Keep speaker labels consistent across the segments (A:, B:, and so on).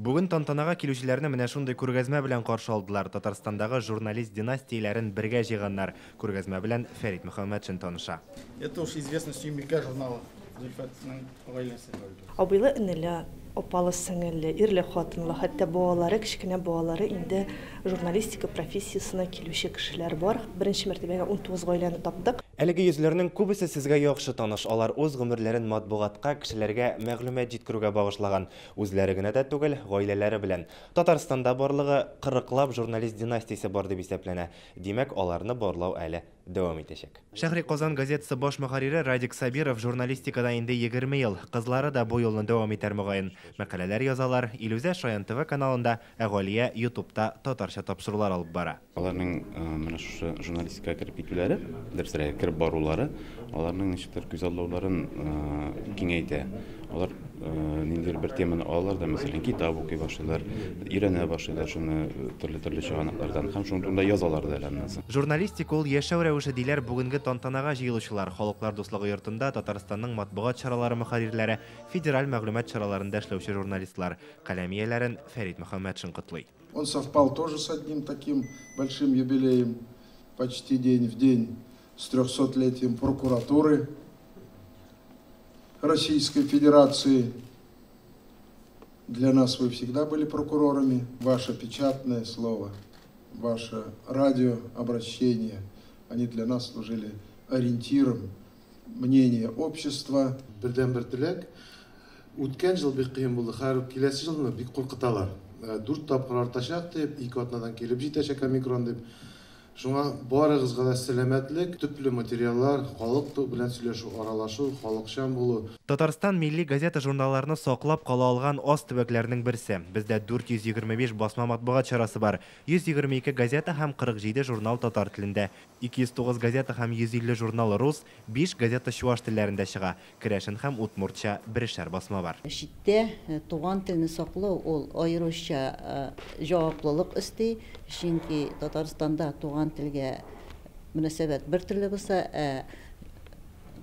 A: Бүген тантанага килүчеләрне менә шундый күргәзмә белән каршы алдылар. Татарстандагы журналист династияләрен бергә җыйганнар. Күргәзмә белән Фәрит Мөхәммәтшин таныша.
B: Это уж известно сөймикә журналы.
C: Абыйлы инеле, опалы сеңелле, ирле хатынлы, хәтта балалары, кичкенә балалары инде журналистика профессиясына килүче кешеләр бар. Беренче мәртәбәгә 19 гаиләне таптык.
A: Әлеге йөзләрнең күбесе сезгә яхшы таныш. Алар үз гомерләрен матбугатка, кешеләргә мәгълүмат җиткерүгә багышлаган. Үзләре генә дә түгел, гаиләләре белән. Татарстанда барлыгы 40лап журналист династиясе бар дип исәпләнә. Димәк, аларны барлау әле дәвам итәчәк. Шәһри Казан газетасы баш мөхәррире Радик Сабиров журналистикада инде 20 ел. Кызлары да бу юлны дәвам итәр мөгаен. Мәкаләләр язалар, Илүзә Шаян ТВ каналында, Галия YouTube'та татарча тапшырулар алып бара.
D: Аларның менә шушы журналистика кирип китүләре, дөресрәк кирип барулары, аларның ничектер күзаллауларын киңәйтә. Алар ниндидер бер теманы алалар да, мәсәлән, китап укый башлыйлар, өйрәнә башлыйлар шуны төрле чыганаклардан, һәм шуның турында язалар да әле.
A: Журналистика ул яшәү рәвеше диләр бүгенге тантанага җыелучылар. Халыклар дуслыгы йортында Татарстанның матбугат чаралары мөхәррирләре, федераль мәгълүмат чараларында эшләүче журналистлар, каләмияләрен Фәрит Мөхәммәтшин котлый.
E: Он совпал тоже с одним таким большим юбилеем, почти день в день, с 300-летием прокуратуры Российской Федерации. Для нас вы всегда были прокурорами. Ваше печатное слово, ваше радиообращение, они для нас служили ориентиром мнения общества.
F: Бердән-бер теләк, үткән ел бик кыен булды, һәр киләсе елны бик куркыталар. 4 тапкыр артачак дип, 2 атнадан килеп җитәчәк омикрон дип. Шуңа барыгызга да сәламәтлек, төпле материаллар, халык белән сөйләшү, аралашу, халыкчан булу.
A: Татарстан милли газета журналларны саклап кала алган аз төбәкләрнең берсе. Бездә 425 басма матбугат чарасы бар. 122 газета һәм 47 журнал татар телендә, 209 газета һәм 150 журнал рус, 5 газета чуаш телләрендә чыга. Керәшен һәм удмуртча берешәр басма бар.
G: Читтә туган телне саклау ул аеруча җаваплылык өсти, чөнки Татарстанда туган телгә мөнәсәбәт бер төрле булса,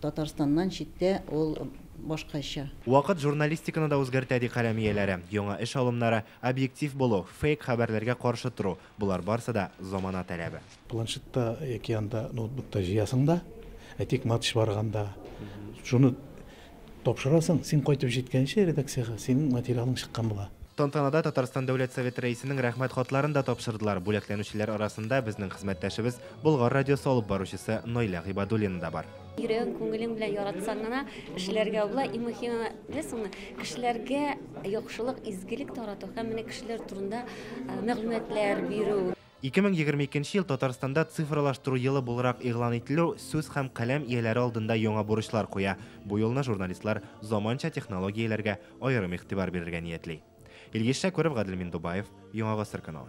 G: Татарстаннан читтә ул башкача.
A: Вакыт журналистиканы да үзгәртә ди каләмияләре. Яңа эш алымнары, объектив булу, фейк хәбәрләргә каршы тору. Булар барсы да замана таләбе.
H: Планшетта яки анда ноутбукта җыясың да, тик матч барганда шуны тапшырасың, син кайтып җиткәнче редакциягә синең материалың чыккан була.
A: Тантанада Татарстан Дәүләт Советы рәисенең рәхмәт хатларын да тапшырдылар. Бүләкләнүчеләр арасында безнең хезмәттәшебез Болгар радиосы алып баручысы Нойлә Гыйбадуллина да бар.
I: Йөрәгең, күңелең белән яратсаң гына эшләргә була, мөһиме кешеләргә яхшылык, изгелек тарату һәм менә кешеләр турында мәгълүматлар бирү.
A: 2022 ел Татарстанда цифрлаштыру елы буларак игълан ителү сүз һәм каләм ияләре алдында яңа бурычлар куя. Бу елны журналистлар заманча технологияләргә аерым игътибар бирергә ниятли. Илгиз Шәкүров, Гадел Миндубаев, Яңа Гасыр каналы.